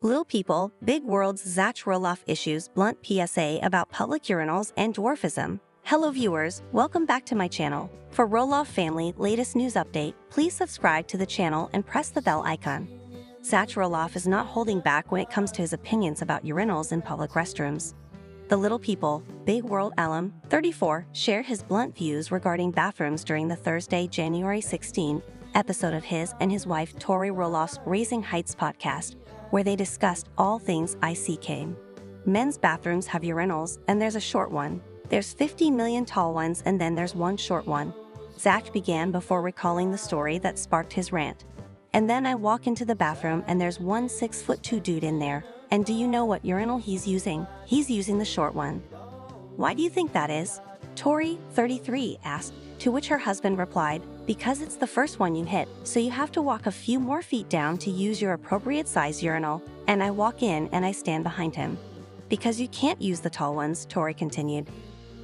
Little People, Big World's Zach Roloff issues blunt PSA about public urinals and dwarfism. Hello viewers, welcome back to my channel. For Roloff family latest news update, please subscribe to the channel and press the bell icon. Zach Roloff is not holding back when it comes to his opinions about urinals in public restrooms. The Little People, Big World alum, 34, shared his blunt views regarding bathrooms during the Thursday, January 16 episode of his and his wife Tori Roloff's Raising Heights podcast, where they discussed all things ICK. Men's bathrooms have urinals, and there's a short one. There's 50 million tall ones, and then there's one short one. Zach began before recalling the story that sparked his rant. And then I walk into the bathroom, and there's one 6'2" dude in there. And do you know what urinal he's using? He's using the short one. Why do you think that is? Tori, 33, asked, to which her husband replied, because it's the first one you hit, so you have to walk a few more feet down to use your appropriate size urinal, and I walk in and I stand behind him. Because you can't use the tall ones, Tori continued.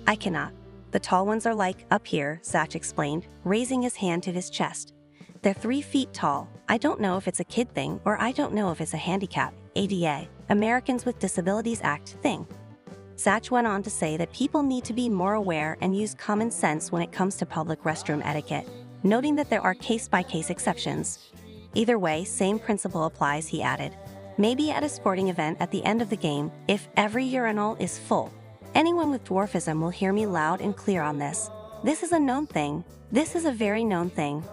I cannot. The tall ones are like, up here, Zach explained, raising his hand to his chest. They're 3 feet tall. I don't know if it's a kid thing or I don't know if it's a handicap, ADA, Americans with Disabilities Act thing. Zach went on to say that people need to be more aware and use common sense when it comes to public restroom etiquette, noting that there are case-by-case exceptions. Either way, same principle applies, he added. Maybe at a sporting event at the end of the game, if every urinal is full. Anyone with dwarfism will hear me loud and clear on this. This is a known thing. This is a very known thing.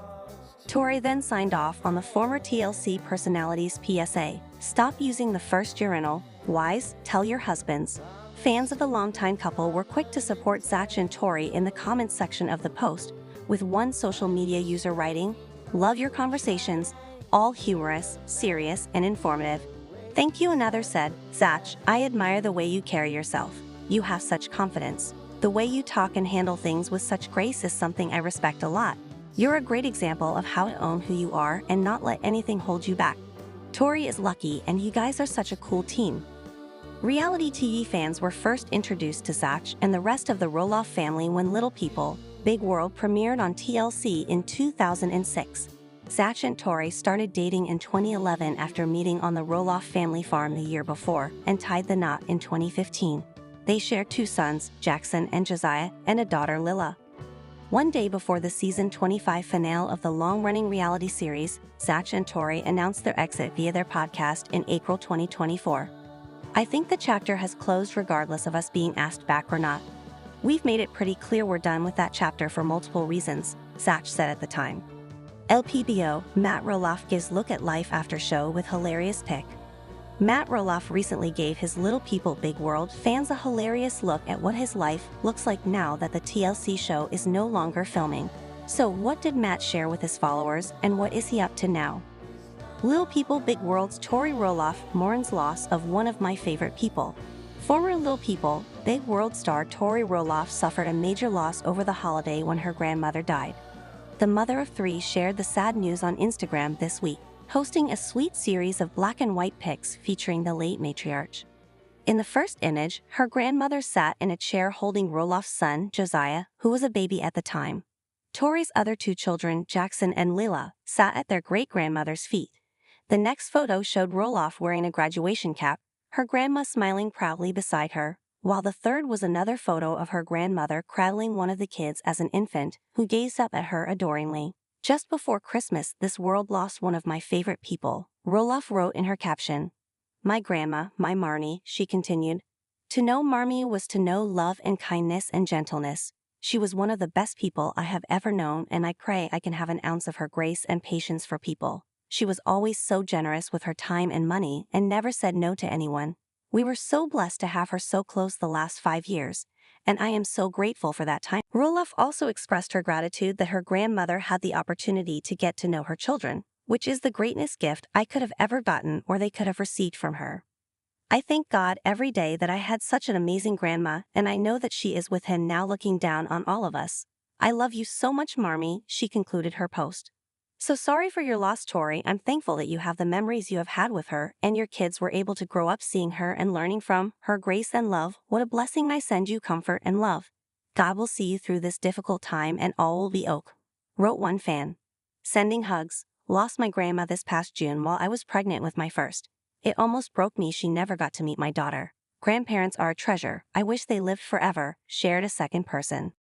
Tori then signed off on the former TLC personality's PSA. Stop using the first urinal. Wives, tell your husbands. Fans of the longtime couple were quick to support Zach and Tori in the comments section of the post, with one social media user writing, "Love your conversations, all humorous, serious, and informative. Thank you." Another said, "Zach, I admire the way you carry yourself. You have such confidence. The way you talk and handle things with such grace is something I respect a lot. You're a great example of how to own who you are and not let anything hold you back. Tori is lucky and you guys are such a cool team." Reality TV fans were first introduced to Zach and the rest of the Roloff family when Little People, Big World premiered on TLC in 2006. Zach and Tori started dating in 2011 after meeting on the Roloff family farm the year before and tied the knot in 2015. They share 2 sons, Jackson and Josiah, and a daughter, Lila. One day before the season 25 finale of the long-running reality series, Zach and Tori announced their exit via their podcast in April 2024. I think the chapter has closed regardless of us being asked back or not. We've made it pretty clear we're done with that chapter for multiple reasons, Zach said at the time. LPBO, Matt Roloff gives look at life after show with hilarious pic. Matt Roloff recently gave his Little People Big World fans a hilarious look at what his life looks like now that the TLC show is no longer filming. So what did Matt share with his followers and what is he up to now? Little People Big World's Tori Roloff mourns loss of one of my favorite people. Former Little People Big World star Tori Roloff suffered a major loss over the holiday when her grandmother died. The mother of 3 shared the sad news on Instagram this week, posting a sweet series of black and white pics featuring the late matriarch. In the first image, her grandmother sat in a chair holding Roloff's son, Josiah, who was a baby at the time. Tori's other 2 children, Jackson and Lila, sat at their great-grandmother's feet. The next photo showed Roloff wearing a graduation cap, her grandma smiling proudly beside her, while the third was another photo of her grandmother cradling one of the kids as an infant, who gazed up at her adoringly. Just before Christmas, this world lost one of my favorite people, Roloff wrote in her caption. My grandma, my Marnie, she continued. To know Marmee was to know love and kindness and gentleness. She was one of the best people I have ever known, and I pray I can have an ounce of her grace and patience for people. She was always so generous with her time and money and never said no to anyone. We were so blessed to have her so close the last 5 years, and I am so grateful for that time. Roloff also expressed her gratitude that her grandmother had the opportunity to get to know her children, which is the greatest gift I could have ever gotten or they could have received from her. I thank God every day that I had such an amazing grandma, and I know that she is with him now looking down on all of us. I love you so much, Marmee, she concluded her post. So sorry for your loss, Tori. I'm thankful that you have the memories you have had with her and your kids were able to grow up seeing her and learning from her grace and love. What a blessing. I send you comfort and love. God will see you through this difficult time and all will be ok, wrote one fan. Sending hugs. Lost my grandma this past June while I was pregnant with my first. It almost broke me she never got to meet my daughter. Grandparents are a treasure. I wish they lived forever, shared a second person.